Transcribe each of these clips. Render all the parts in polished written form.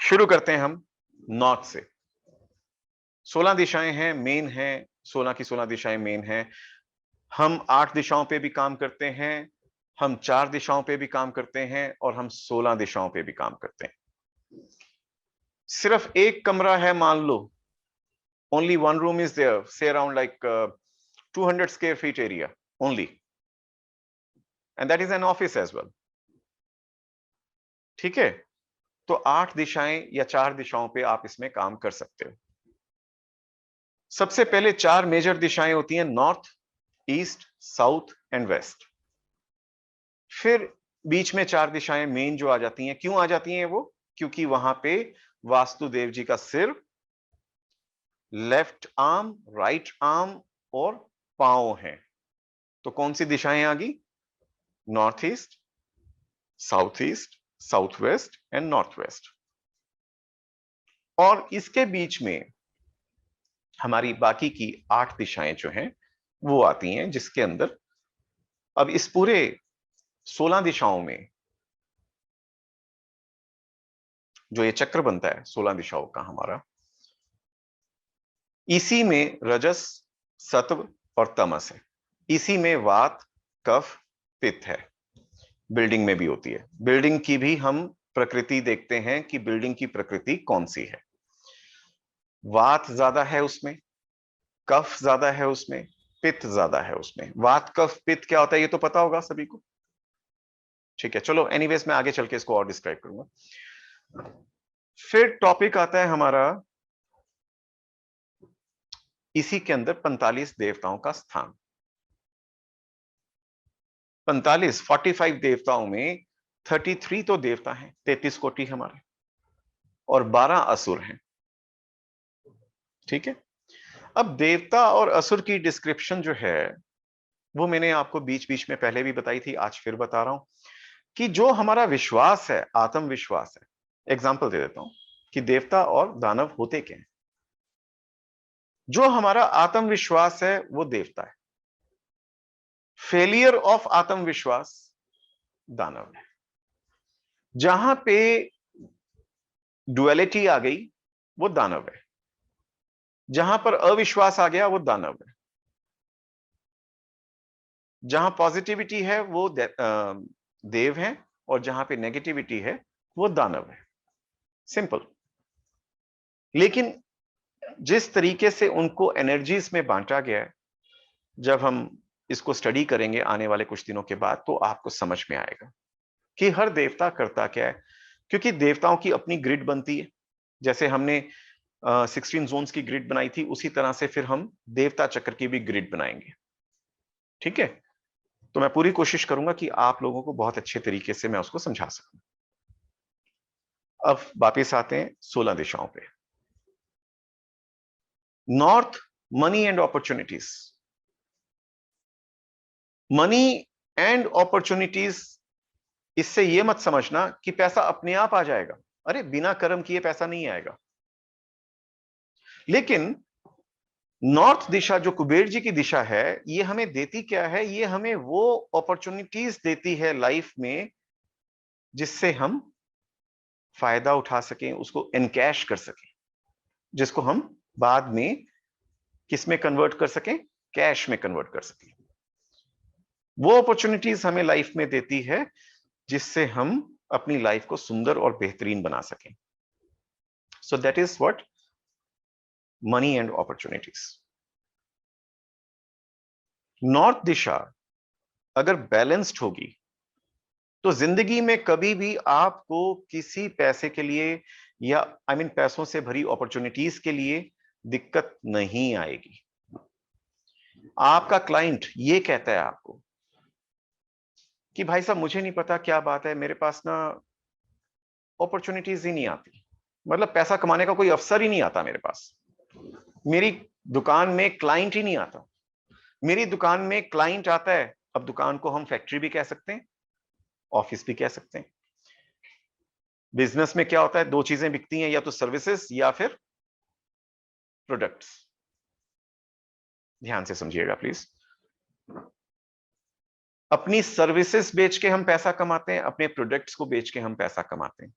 शुरू करते हैं हम नॉर्थ से। 16 दिशाएं हैं, मेन है। 16 की 16 दिशाएं मेन हैं। हम 8 दिशाओं पे भी काम करते हैं, हम 4 दिशाओं पे भी काम करते हैं और हम 16 दिशाओं पे भी काम करते हैं। सिर्फ एक कमरा है, मान लो only one room is there, say around like 200 square feet area only, and that is an office as well. ठीक है, तो 8 दिशाएं या 4 दिशाओं पे आप इसमें काम कर सकते हो। सबसे पहले 4 मेजर दिशाएं होती हैं, north, east, south and west. फिर बीच में 4 दिशाएं मेन जो आ जाती हैं। क्यों आ जाती हैं वो? क्योंकि वहां पे वास्तुदेव जी का सिर, लेफ्ट आर्म, राइट आर्म और पांव हैं। तो कौन सी दिशाएं आ गई? North east, south east, south west and north west. और इसके बीच में हमारी बाकी की 8 दिशाएं जो हैं वो आती हैं, जिसके अंदर अब इस पूरे 16 दिशाओं में जो ये चक्र बनता है 16 दिशाओं का हमारा, इसी में रजस, सत्व और तमस है। इसी में वात, कफ, पित्त है। बिल्डिंग में भी होती है। बिल्डिंग की भी हम प्रकृति देखते हैं कि बिल्डिंग की प्रकृति कौन सी है। वात ज्यादा है उसमें, कफ ज्यादा है उसमें, पित्त ज्यादा है उसमें। वात, कफ, पित्त क्या होता है ये तो पता होगा सभी को। ठीक है, चलो एनीवेज मैं आगे चल के इसको और डिस्क्राइब करूंगा। फिर टॉपिक आता है हमारा इसी के अंदर 45 देवताओं का स्थान। 45 देवताओं में 33 तो देवता हैं, 33 कोटि हमारे, और 12 असुर हैं। ठीक है, अब देवता और असुर की डिस्क्रिप्शन जो है वो मैंने आपको बीच बीच में पहले भी बताई थी, आज फिर बता रहा हूं कि जो हमारा विश्वास है, आत्मविश्वास है। एग्जाम्पल दे देता हूं कि देवता और दानव होते क्या हैं। जो हमारा आत्मविश्वास है वो देवता है, फेलियर ऑफ आत्मविश्वास दानव है। जहां पे डुअलिटी आ गई वो दानव है, जहां पर अविश्वास आ गया वो दानव है, जहां पॉजिटिविटी है वो देव है, और जहां पे नेगेटिविटी है वो दानव है। सिंपल। लेकिन जिस तरीके से उनको एनर्जीज में बांटा गया है, जब हम इसको स्टडी करेंगे आने वाले कुछ दिनों के बाद तो आपको समझ में आएगा कि हर देवता करता क्या है। क्योंकि देवताओं की अपनी ग्रिड बनती है। जैसे हमने 16 जोन्स की ग्रिड बनाई थी, उसी तरह से फिर हम देवता चक्र की भी ग्रिड बनाएंगे। ठीक है, तो मैं पूरी कोशिश करूंगा कि आप लोगों को बहुत अच्छे तरीके से मैं उसको समझा सकूं। अब वापिस आते हैं 16 दिशाओं पे। North, money and opportunities. Money and opportunities, इससे यह मत समझना कि पैसा अपने आप आ जाएगा। अरे बिना कर्म किए पैसा नहीं आएगा। लेकिन नॉर्थ दिशा जो कुबेर जी की दिशा है, ये हमें देती क्या है? ये हमें वो अपॉर्चुनिटीज देती है लाइफ में जिससे हम फायदा उठा सकें, उसको एनकैश कर सकें, जिसको हम बाद में किस में कन्वर्ट कर सकें? कैश में कन्वर्ट कर सकें। वो अपॉर्चुनिटीज हमें लाइफ में देती है जिससे हम अपनी लाइफ को सुंदर और बेहतरीन बना सकें। So that is what money and opportunities. North दिशा अगर बैलेंस्ड होगी तो जिंदगी में कभी भी आपको किसी पैसे के लिए या पैसों से भरी अपॉर्चुनिटीज के लिए दिक्कत नहीं आएगी। आपका क्लाइंट ये कहता है आपको कि भाई साहब मुझे नहीं पता क्या बात है, मेरे पास ना अपॉर्चुनिटीज ही नहीं आती, मतलब पैसा कमाने का कोई अवसर ही नहीं आता मेरे पास। मेरी दुकान में क्लाइंट ही नहीं आता। मेरी दुकान में क्लाइंट आता है, अब दुकान को हम फैक्ट्री भी कह सकते हैं, ऑफिस भी कह सकते हैं। बिजनेस में क्या होता है? दो चीजें बिकती हैं, या तो सर्विसेज या फिर प्रोडक्ट्स। ध्यान से समझिएगा प्लीज। अपनी सर्विसेज बेच के हम पैसा कमाते हैं, अपने प्रोडक्ट्स को बेच के हम पैसा कमाते हैं।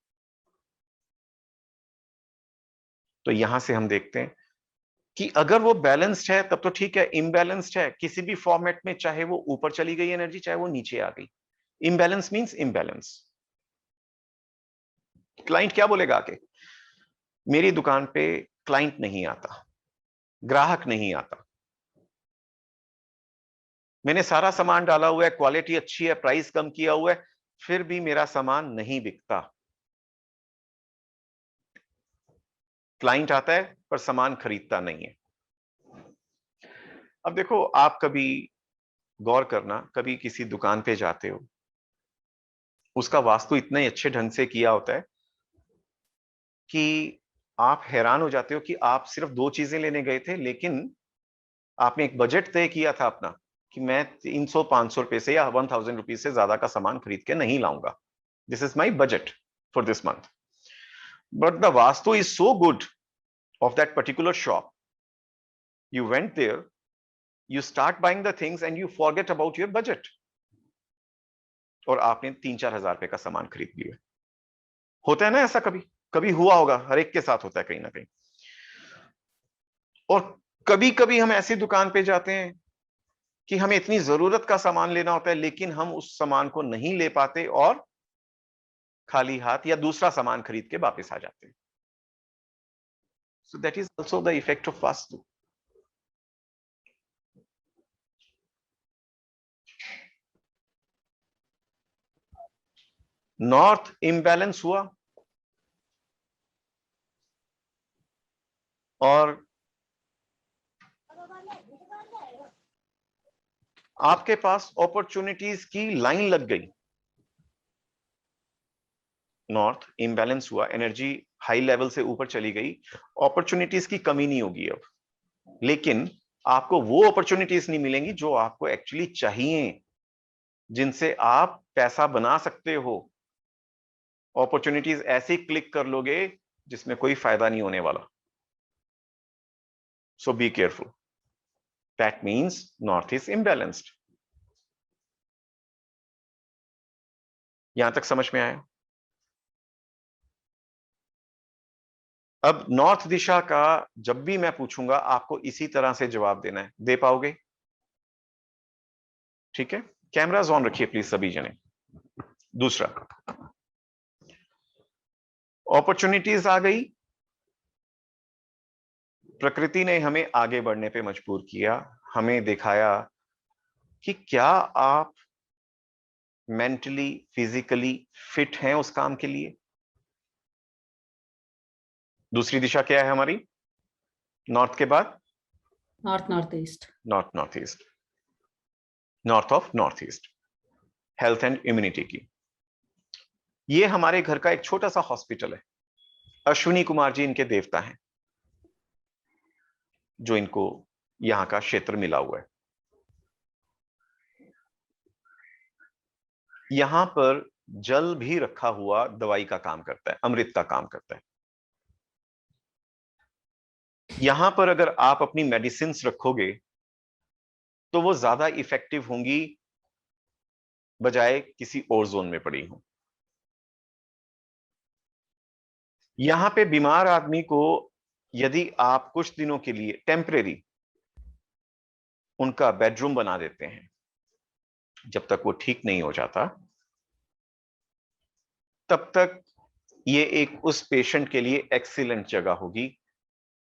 तो यहां से हम देखते हैं कि अगर वो बैलेंस्ड है तब तो ठीक है, इम्बैलेंस्ड है किसी भी फॉर्मेट में, चाहे वो ऊपर चली गई एनर्जी चाहे वो नीचे आ गई, इम्बैलेंस मींस इम्बैलेंस। क्लाइंट क्या बोलेगा आके, मेरी दुकान पे क्लाइंट नहीं आता, ग्राहक नहीं आता, मैंने सारा सामान डाला हुआ है, क्वालिटी अच्छी है, प्राइस कम किया हुआ है, फिर भी मेरा सामान नहीं बिकता। क्लाइंट आता है पर सामान खरीदता नहीं है। अब देखो, आप कभी गौर करना, कभी किसी दुकान पे जाते हो, उसका वास्तु इतने अच्छे ढंग से किया होता है कि आप हैरान हो जाते हो कि आप सिर्फ 2 चीजें लेने गए थे, लेकिन आपने एक बजट तय किया था अपना कि मैं 300-500 रुपए से या 1000 रुपीज से ज्यादा का सामान खरीद के नहीं लाऊंगा, this is my budget for this month, but the vastu is so good of that particular shop, you went there, you start buying the things and you forget about your budget, और आपने 3-4 हजार रुपए का सामान खरीद लिया। होता है ना ऐसा, कभी कभी हुआ होगा, हर एक के साथ होता है कहीं ना कहीं। और कभी कभी हम ऐसी दुकान पे जाते हैं कि हमें इतनी जरूरत का सामान लेना होता है, लेकिन हम उस सामान को नहीं ले पाते और खाली हाथ या दूसरा सामान खरीद के वापस आ जाते हैं। So that is also the effect of vastu. North imbalance हुआ और आपके पास अपॉर्चुनिटीज की लाइन लग गई। नॉर्थ इम्बैलेंस हुआ, एनर्जी हाई लेवल से ऊपर चली गई, अपॉर्चुनिटीज की कमी नहीं होगी अब, लेकिन आपको वो अपॉर्चुनिटीज नहीं मिलेंगी जो आपको एक्चुअली चाहिए, जिनसे आप पैसा बना सकते हो। अपॉर्चुनिटीज ऐसे ही क्लिक कर लोगे जिसमें कोई फायदा नहीं होने वाला। So be careful, that means north is imbalanced. यहां तक समझ में आया? अब नॉर्थ दिशा का जब भी मैं पूछूंगा आपको इसी तरह से जवाब देना है, दे पाओगे? ठीक है, कैमराज ऑन रखिए प्लीज सभी जने। दूसरा, अपॉर्चुनिटीज आ गई, प्रकृति ने हमें आगे बढ़ने पे मजबूर किया, हमें दिखाया कि क्या आप मेंटली फिजिकली फिट हैं उस काम के लिए। दूसरी दिशा क्या है हमारी नॉर्थ के बाद? North north east. North north east, north of north east, health and immunity की। ये हमारे घर का एक छोटा सा हॉस्पिटल है, अश्विनी कुमार जी इनके देवता हैं, जो इनको यहां का क्षेत्र मिला हुआ है। यहां पर जल भी रखा हुआ दवाई का काम करता है, अमृत का काम करता है। यहां पर अगर आप अपनी मेडिसिन रखोगे तो वो ज्यादा इफेक्टिव होंगी बजाय किसी और जोन में पड़ी हो। यहां पे बीमार आदमी को यदि आप कुछ दिनों के लिए टेम्परेरी उनका बेडरूम बना देते हैं, जब तक वो ठीक नहीं हो जाता तब तक ये एक उस पेशेंट के लिए एक्सीलेंट जगह होगी,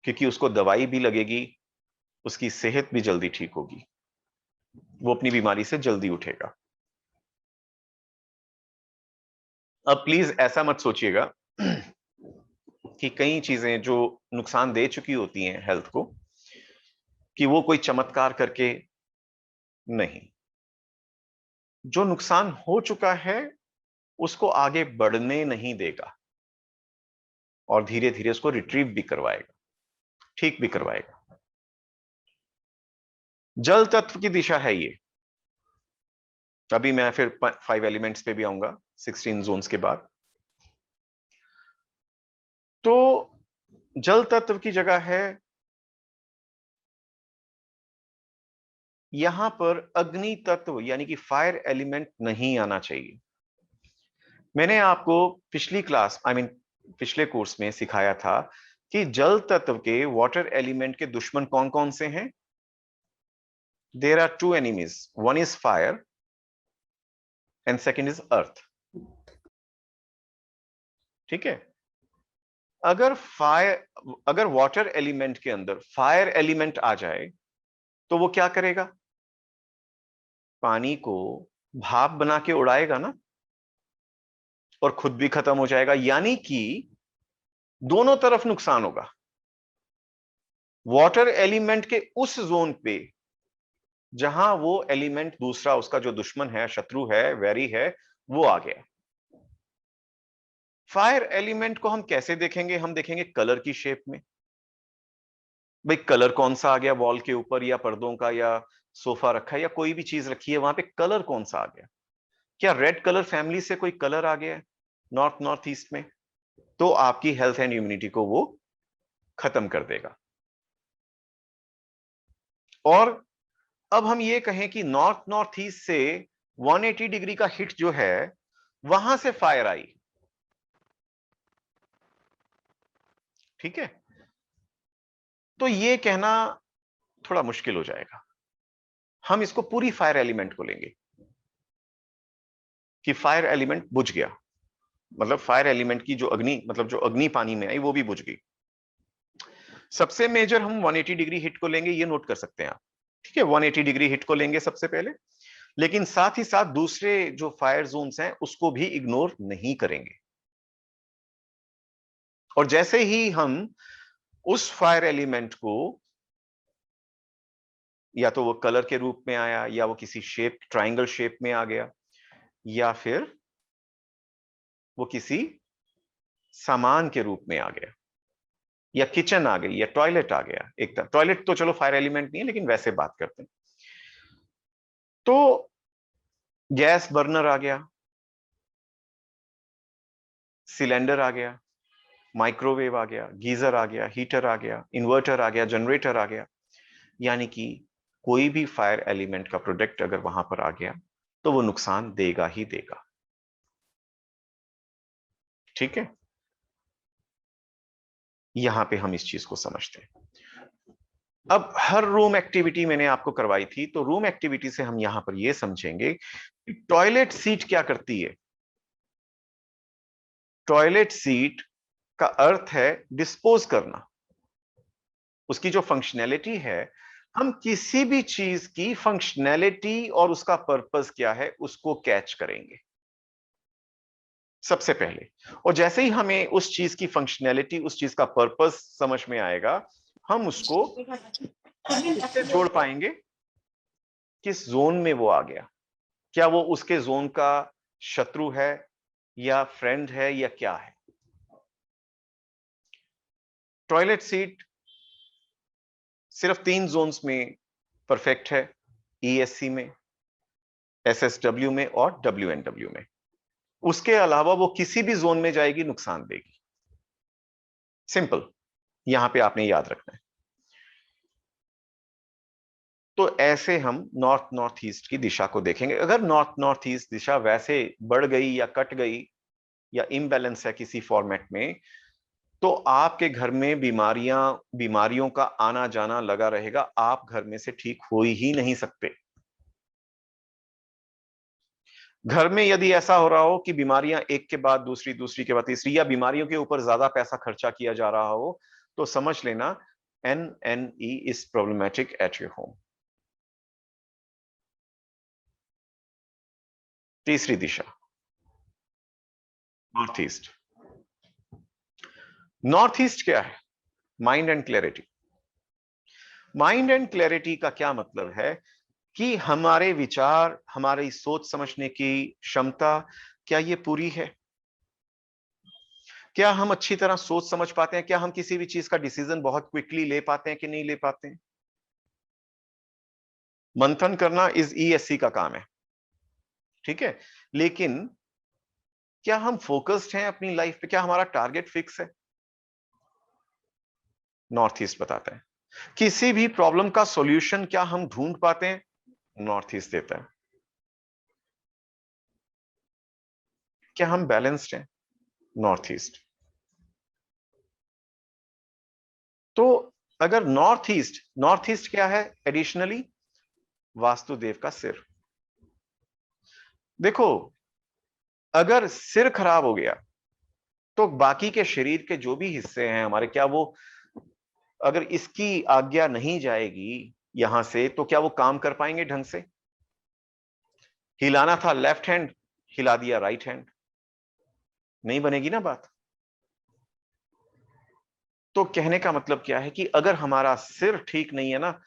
क्योंकि उसको दवाई भी लगेगी, उसकी सेहत भी जल्दी ठीक होगी, वो अपनी बीमारी से जल्दी उठेगा। अब प्लीज ऐसा मत सोचिएगा कि कई चीजें जो नुकसान दे चुकी होती हैं हेल्थ को, कि वो कोई चमत्कार करके नहीं। जो नुकसान हो चुका है उसको आगे बढ़ने नहीं देगा और धीरे धीरे उसको रिट्रीव भी करवाएगा, ठीक भी करवाएगा। जल तत्व की दिशा है ये। अभी मैं फिर 5 एलिमेंट्स पे भी आऊंगा 16 जोन्स के बाद। तो जल तत्व की जगह है, यहां पर अग्नि तत्व यानी कि फायर एलिमेंट नहीं आना चाहिए। मैंने आपको पिछली क्लास पिछले कोर्स में सिखाया था कि जल तत्व के, वाटर एलिमेंट के दुश्मन कौन कौन से हैं? There are two enemies, one is fire and second is earth. ठीक है, अगर वाटर एलिमेंट के अंदर फायर एलिमेंट आ जाए तो वो क्या करेगा? पानी को भाप बना के उड़ाएगा ना, और खुद भी खत्म हो जाएगा, यानी कि दोनों तरफ नुकसान होगा। वाटर एलिमेंट के उस जोन पे जहां वो एलिमेंट दूसरा, उसका जो दुश्मन है, शत्रु है, वैरी है, वो आ गया। फायर एलिमेंट को हम कैसे देखेंगे? हम देखेंगे कलर की शेप में। भाई कलर कौन सा आ गया वॉल के ऊपर, या पर्दों का, या सोफा रखा है, या कोई भी चीज रखी है, वहां पे कलर कौन सा आ गया? क्या रेड कलर फैमिली से कोई कलर आ गया है नॉर्थ नॉर्थ ईस्ट में? तो आपकी हेल्थ एंड इम्यूनिटी को वो खत्म कर देगा। और अब हम ये कहें कि नॉर्थ नॉर्थ ईस्ट से 180 डिग्री का हिट जो है, वहां से फायर आई। ठीक है, तो ये कहना थोड़ा मुश्किल हो जाएगा। हम इसको पूरी फायर एलिमेंट को लेंगे कि फायर एलिमेंट बुझ गया, मतलब फायर एलिमेंट की जो अग्नि, मतलब जो अग्नि पानी में आई वो भी बुझ गई। सबसे मेजर हम 180 डिग्री हिट को लेंगे, ये नोट कर सकते हैं आप। ठीक है, 180 डिग्री हिट को लेंगे सबसे पहले, लेकिन साथ ही साथ दूसरे जो फायर जोन्स हैं उसको भी इग्नोर नहीं करेंगे। और जैसे ही हम उस फायर एलिमेंट को, या तो वो कलर के रूप में आया, या वो किसी शेप, ट्रायंगल शेप में आ गया, या फिर वो किसी सामान के रूप में आ गया, या किचन आ गई, या टॉयलेट आ गया। एक टॉयलेट तो चलो फायर एलिमेंट नहीं है, लेकिन वैसे बात करते हैं तो गैस बर्नर आ गया, सिलेंडर आ गया, माइक्रोवेव आ गया, गीजर आ गया, हीटर आ गया, इन्वर्टर आ गया, जनरेटर आ गया। यानी कि कोई भी फायर एलिमेंट का प्रोडक्ट अगर वहां पर आ गया तो वो नुकसान देगा ही देगा। ठीक है, यहां पे हम इस चीज को समझते हैं। अब हर रूम एक्टिविटी मैंने आपको करवाई थी, तो रूम एक्टिविटी से हम यहां पर यह समझेंगे कि टॉयलेट सीट क्या करती है। टॉयलेट सीट का अर्थ है डिस्पोज करना। उसकी जो फंक्शनैलिटी है, हम किसी भी चीज की फंक्शनैलिटी और उसका पर्पस क्या है उसको कैच करेंगे सबसे पहले। और जैसे ही हमें उस चीज की फंक्शनैलिटी, उस चीज का पर्पस समझ में आएगा, हम उसको इससे जोड़ पाएंगे किस जोन में वो आ गया। क्या वो उसके जोन का शत्रु है, या फ्रेंड है, या क्या है। टॉयलेट सीट सिर्फ 3 जोन्स में परफेक्ट है, ईएससी में, एसएसडब्ल्यू में, और डब्ल्यूएनडब्ल्यू में। उसके अलावा वो किसी भी जोन में जाएगी नुकसान देगी। सिंपल, यहां पे आपने याद रखना है। तो ऐसे हम नॉर्थ नॉर्थ ईस्ट की दिशा को देखेंगे। अगर नॉर्थ नॉर्थ ईस्ट दिशा वैसे बढ़ गई या कट गई या इम्बैलेंस है किसी फॉर्मेट में, तो आपके घर में बीमारियों का आना जाना लगा रहेगा। आप घर में से ठीक हो ही नहीं सकते। घर में यदि ऐसा हो रहा हो कि बीमारियां एक के बाद दूसरी, दूसरी के बाद तीसरी, या बीमारियों के ऊपर ज्यादा पैसा खर्चा किया जा रहा हो, तो समझ लेना NNE is problematic at your home. तीसरी दिशा नॉर्थ ईस्ट। नॉर्थ ईस्ट क्या है? Mind and clarity. Mind and clarity का क्या मतलब है कि हमारे विचार, हमारी सोच समझने की क्षमता, क्या ये पूरी है? क्या हम अच्छी तरह सोच समझ पाते हैं? क्या हम किसी भी चीज का डिसीजन बहुत क्विकली ले पाते हैं कि नहीं ले पाते हैं? मंथन करना इज ईएससी का काम है, ठीक है, लेकिन क्या हम फोकस्ड हैं अपनी लाइफ पे? क्या हमारा टारगेट फिक्स है? नॉर्थ ईस्ट बताता है। किसी भी प्रॉब्लम का सॉल्यूशन क्या हम ढूंढ पाते हैं? नॉर्थ ईस्ट देता है। क्या हम बैलेंस्ड हैं? North east. तो अगर नॉर्थ ईस्ट क्या है? एडिशनली वास्तुदेव का सिर। देखो, अगर सिर खराब हो गया तो बाकी के शरीर के जो भी हिस्से हैं हमारे, क्या वो, अगर इसकी आज्ञा नहीं जाएगी यहां से, तो क्या वो काम कर पाएंगे ढंग से? हिलाना था लेफ्ट हैंड, हिला दिया राइट हैंड, नहीं बनेगी ना बात। तो कहने का मतलब क्या है कि अगर हमारा सिर ठीक नहीं है ना,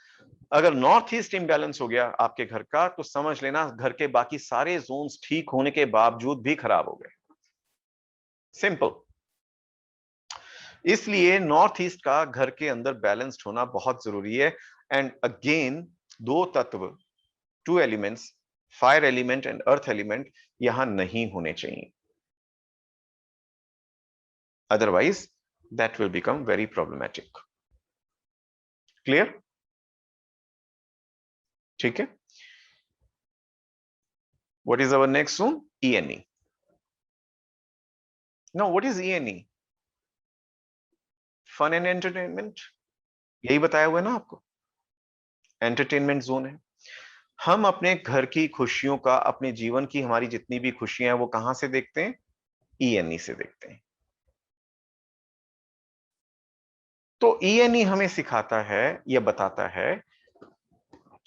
अगर नॉर्थ ईस्ट इम्बैलेंस हो गया आपके घर का, तो समझ लेना घर के बाकी सारे जोन्स ठीक होने के बावजूद भी खराब हो गए। सिंपल। इसलिए नॉर्थ ईस्ट का घर के अंदर बैलेंस्ड होना बहुत जरूरी है। एंड अगेन, दो तत्व, two elements, fire element and earth element, यहां नहीं होने चाहिए। Otherwise that will become very problematic. Clear? ठीक है। What is our next zone? ENE. Now what is ENE? Fun and entertainment, यही बताया हुआ है ना आपको। एंटरटेनमेंट जोन है। हम अपने घर की खुशियों का, अपने जीवन की हमारी जितनी भी खुशियां हैं, वो कहां से देखते हैं? ENE से देखते हैं। तो ENE हमें सिखाता है या बताता है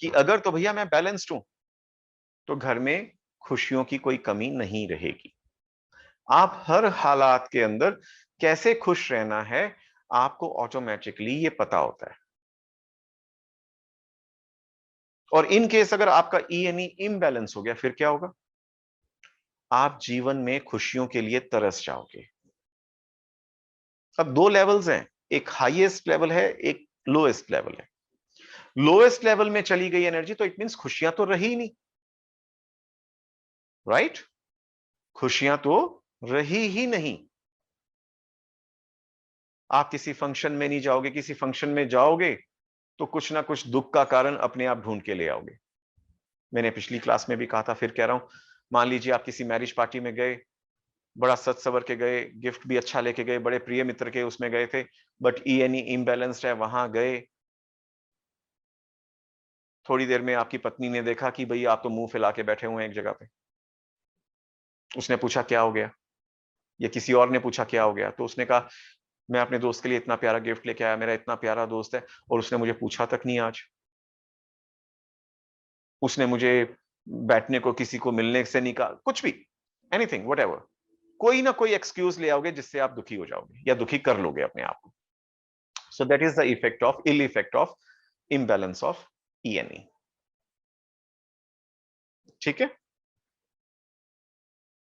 कि अगर तो भैया मैं बैलेंस्ड हूं, तो घर में खुशियों की कोई कमी नहीं रहेगी। आप हर हालात के अंदर कैसे खुश रहना है, आपको ऑटोमेटिकली ये पता होता है। और इन केस अगर आपका ENE इम्बैलेंस हो गया, फिर क्या होगा? आप जीवन में खुशियों के लिए तरस जाओगे। अब दो लेवल्स हैं, एक हाईएस्ट लेवल है, एक लोएस्ट लेवल है। लोएस्ट लेवल में चली गई एनर्जी, तो इट मींस खुशियां तो रही ही नहीं, राइट? खुशियां तो रही ही नहीं। आप किसी फंक्शन में नहीं जाओगे, किसी फंक्शन में जाओगे तो कुछ ना कुछ दुख का कारण अपने आप ढूंढ के ले आओगे। मैंने पिछली क्लास में भी कहा था, फिर कह रहा हूं, मान लीजिए आप किसी मैरिज पार्टी में गए, बड़ा सज सवर के गए, गिफ्ट भी अच्छा लेके गए, बड़े प्रिय मित्र के उसमें गए थे, बट ENE इम्बैलेंस्ड है। वहां गए, थोड़ी देर में आपकी पत्नी ने देखा कि भाई आप तो मुंह फैला के बैठे हुए हैं एक जगह पे। उसने पूछा क्या हो गया, या किसी और ने पूछा क्या हो गया, तो उसने कहा मैं अपने दोस्त के लिए इतना प्यारा गिफ्ट लेके आया, मेरा इतना प्यारा दोस्त है, और उसने मुझे पूछा तक नहीं आज। उसने मुझे बैठने को, किसी को मिलने से नहीं कहा, कुछ भी, एनीथिंग, व्हाटएवर। कोई ना कोई एक्सक्यूज ले आओगे जिससे आप दुखी हो जाओगे या दुखी कर लोगे अपने आप को। So that is the effect of, ill effect of imbalance of ENE। ठीक है।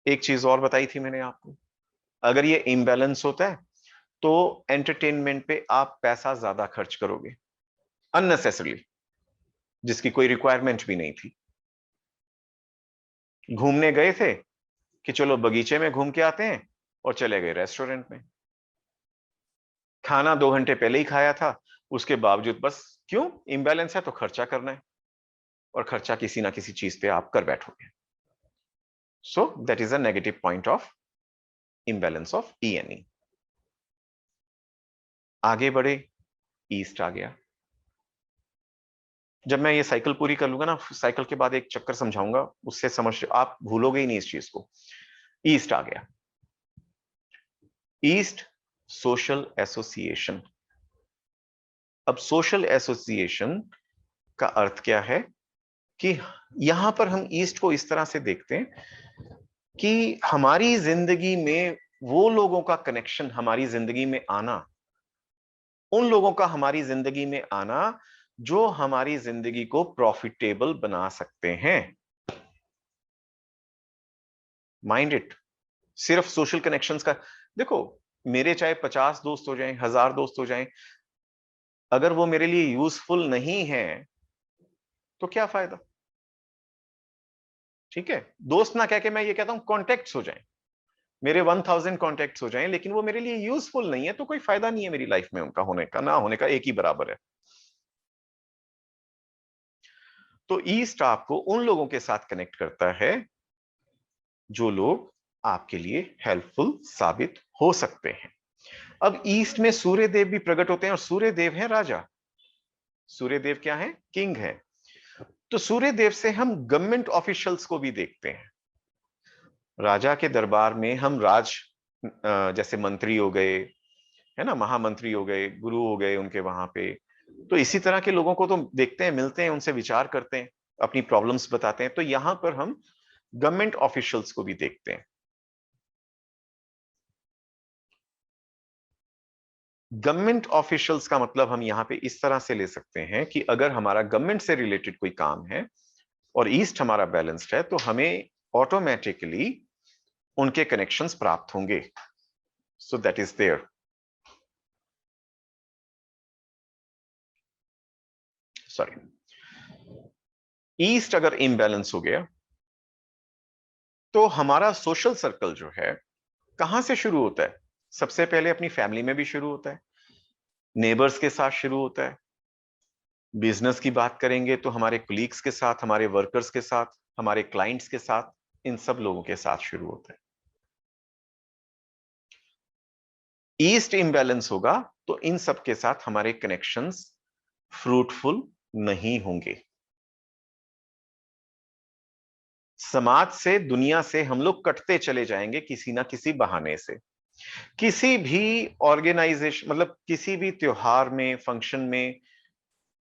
एक चीज और बताई थी मैंने आपको, अगर ये इम्बैलेंस होता है तो एंटरटेनमेंट पे आप पैसा ज्यादा खर्च करोगे अननेसेसरली, जिसकी कोई रिक्वायरमेंट भी नहीं थी। घूमने गए थे कि चलो बगीचे में घूम के आते हैं, और चले गए रेस्टोरेंट में। खाना 2 घंटे पहले ही खाया था, उसके बावजूद बस, क्यों? इम्बैलेंस है तो खर्चा करना है, और खर्चा किसी ना किसी चीज पे आप कर बैठोगे। सो that is a negative point of imbalance of ENE। आगे बढ़े, ईस्ट आ गया। जब मैं ये साइकिल पूरी कर लूंगा ना, साइकिल के बाद एक चक्कर समझाऊंगा, उससे समझ, आप भूलोगे ही नहीं इस चीज को। ईस्ट आ गया। East, social association. अब सोशल एसोसिएशन का अर्थ क्या है कि यहां पर हम ईस्ट को इस तरह से देखते हैं कि हमारी जिंदगी में वो लोगों का कनेक्शन, हमारी जिंदगी में आना, उन लोगों का हमारी जिंदगी में आना जो हमारी जिंदगी को प्रॉफिटेबल बना सकते हैं। Mind it. सिर्फ सोशल कनेक्शंस का, देखो, मेरे चाहे 50 दोस्त हो जाएं, 1000 दोस्त हो जाएं, अगर वो मेरे लिए यूजफुल नहीं है तो क्या फायदा? ठीक है, दोस्त ना कह के मैं ये कहता हूं कॉन्टेक्ट्स हो जाएं, मेरे 1000 कॉन्टेक्ट्स हो जाएं, लेकिन वो मेरे लिए यूजफुल नहीं है, तो कोई फायदा नहीं है मेरी लाइफ में उनका होने का, ना होने का एक ही बराबर है। तो ईस्ट आपको उन लोगों के साथ कनेक्ट करता है जो लोग आपके लिए हेल्पफुल साबित हो सकते हैं। अब ईस्ट में सूर्य देव भी प्रकट होते हैं और सूर्य देव है राजा, सूर्य देव क्या है, किंग है। तो सूर्य देव से हम गवर्नमेंट ऑफिशियल्स को भी देखते हैं। राजा के दरबार में हम जैसे मंत्री हो गए, है ना, महामंत्री हो गए, गुरु हो गए उनके वहां पे, तो इसी तरह के लोगों को तो देखते हैं, मिलते हैं, उनसे विचार करते हैं, अपनी प्रॉब्लम्स बताते हैं। तो यहां पर हम गवर्नमेंट ऑफिशियल्स को भी देखते हैं। गवर्नमेंट ऑफिशियल्स का मतलब हम यहां पे इस तरह से ले सकते हैं कि अगर हमारा गवर्नमेंट से रिलेटेड कोई काम है और ईस्ट हमारा बैलेंस्ड है, तो हमें ऑटोमेटिकली उनके कनेक्शंस प्राप्त होंगे। So that is there. Sorry, east अगर इम्बैलेंस हो गया तो हमारा सोशल सर्कल जो है कहां से शुरू होता है? सबसे पहले अपनी फैमिली में भी शुरू होता है, नेबर्स के साथ शुरू होता है, बिजनेस की बात करेंगे तो हमारे कुलीग्स के साथ, हमारे वर्कर्स के साथ, हमारे क्लाइंट्स के साथ, इन सब लोगों के साथ शुरू होता है। ईस्ट इम्बैलेंस होगा तो इन सब के साथ हमारे कनेक्शंस फ्रूटफुल नहीं होंगे। समाज से, दुनिया से हम लोग कटते चले जाएंगे किसी ना किसी बहाने से। किसी भी ऑर्गेनाइजेशन, मतलब किसी भी त्योहार में, फंक्शन में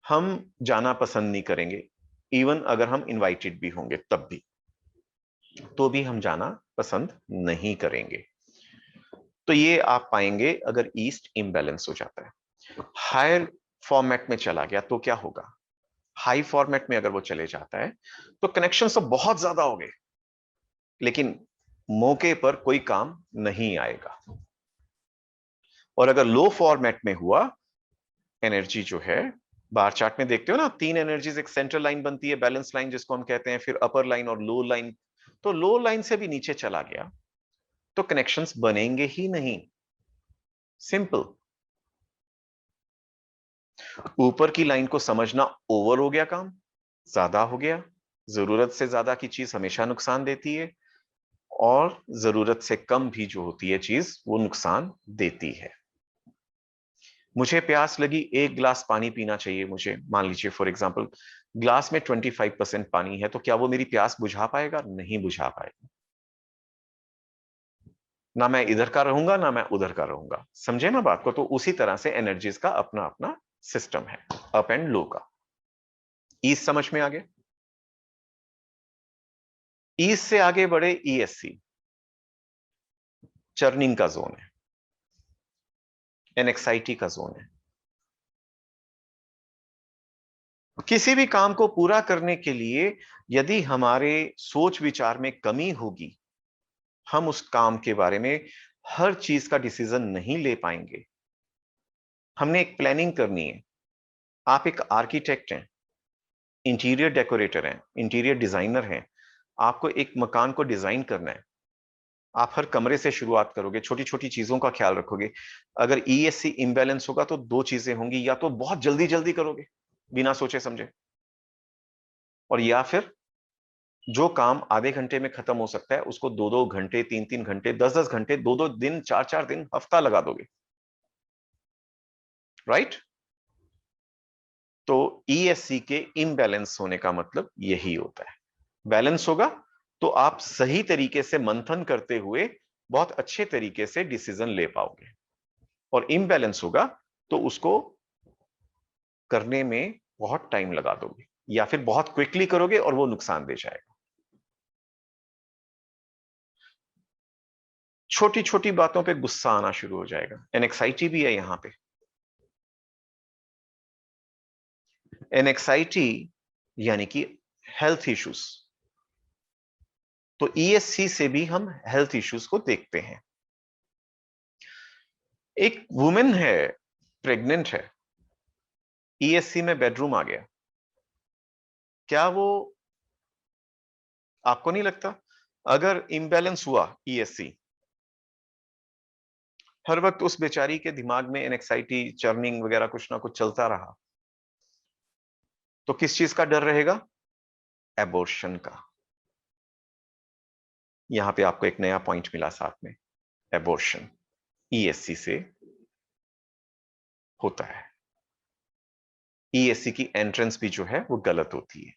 हम जाना पसंद नहीं करेंगे। इवन अगर हम इनवाइटेड भी होंगे तब भी, तो भी हम जाना पसंद नहीं करेंगे। तो ये आप पाएंगे अगर ईस्ट इम्बैलेंस हो जाता है। हायर फॉर्मेट में चला गया तो क्या होगा? हाई फॉर्मेट में अगर वो चले जाता है तो कनेक्शन तो बहुत ज्यादा हो गए, लेकिन मौके पर कोई काम नहीं आएगा। और अगर लो फॉर्मेट में हुआ, एनर्जी जो है, बार चार्ट में देखते हो ना, तीन एनर्जीज, एक सेंट्रल लाइन बनती है, बैलेंस लाइन जिसको हम कहते हैं, फिर अपर लाइन और लो लाइन। तो लो लाइन से भी नीचे चला गया तो कनेक्शंस बनेंगे ही नहीं। सिंपल। ऊपर की लाइन को समझना ओवर हो गया, काम ज्यादा हो गया। जरूरत से ज्यादा की चीज हमेशा नुकसान देती है, और जरूरत से कम भी जो होती है चीज, वो नुकसान देती है। मुझे प्यास लगी, एक गिलास पानी पीना चाहिए मुझे, मान लीजिए फॉर एग्जांपल ग्लास में 25% पानी है, तो क्या वो मेरी प्यास बुझा पाएगा? नहीं बुझा पाएगा। ना मैं इधर का रहूंगा ना मैं उधर का रहूंगा। समझे ना बात को? तो उसी तरह से एनर्जीज का अपना अपना सिस्टम है, अप एंड लो का। ईस्ट समझ में आ गया? ईस्ट से आगे बढ़े, ईएससी चर्निंग का जोन है, एनेक्साइटी का जोन है। किसी भी काम को पूरा करने के लिए यदि हमारे सोच विचार में कमी होगी, हम उस काम के बारे में हर चीज का डिसीजन नहीं ले पाएंगे। हमने एक प्लानिंग करनी है। आप एक आर्किटेक्ट हैं, इंटीरियर डेकोरेटर हैं, इंटीरियर डिजाइनर हैं, आपको एक मकान को डिजाइन करना है। आप हर कमरे से शुरुआत करोगे, छोटी छोटी चीजों का ख्याल रखोगे। अगर ईएससी इंबैलेंस होगा तो दो चीजें होंगी, या तो बहुत जल्दी जल्दी करोगे बिना सोचे समझे, और या फिर जो काम आधे घंटे में खत्म हो सकता है उसको 2-2 घंटे, 3-3 घंटे, 10-10 घंटे, 2-2 दिन, 4-4 दिन, हफ्ता लगा दोगे। राइट? तो ईएससी के इम्बैलेंस होने का मतलब यही होता है। बैलेंस होगा तो आप सही तरीके से मंथन करते हुए बहुत अच्छे तरीके से डिसीजन ले पाओगे, और इम्बैलेंस होगा तो उसको करने में बहुत टाइम लगा दोगे, या फिर बहुत क्विकली करोगे और वो नुकसान दे जाएगा। छोटी छोटी बातों पे गुस्सा आना शुरू हो जाएगा। एनेक्साइटी भी है यहां पे। एनेक्साइटी यानी कि हेल्थ इश्यूज। तो ईएससी से भी हम हेल्थ इश्यूज को देखते हैं। एक वुमेन है, प्रेग्नेंट है, ईएससी में बेडरूम आ गया, क्या वो, आपको नहीं लगता अगर इंबैलेंस हुआ ईएससी, हर वक्त उस बेचारी के दिमाग में एनेक्साइटी, चर्निंग वगैरह कुछ ना कुछ चलता रहा, तो किस चीज का डर रहेगा? एबॉर्शन का। यहां पे आपको एक नया पॉइंट मिला साथ में, एबॉर्शन ईएससी से होता है। ईएससी की एंट्रेंस भी जो है वो गलत होती है।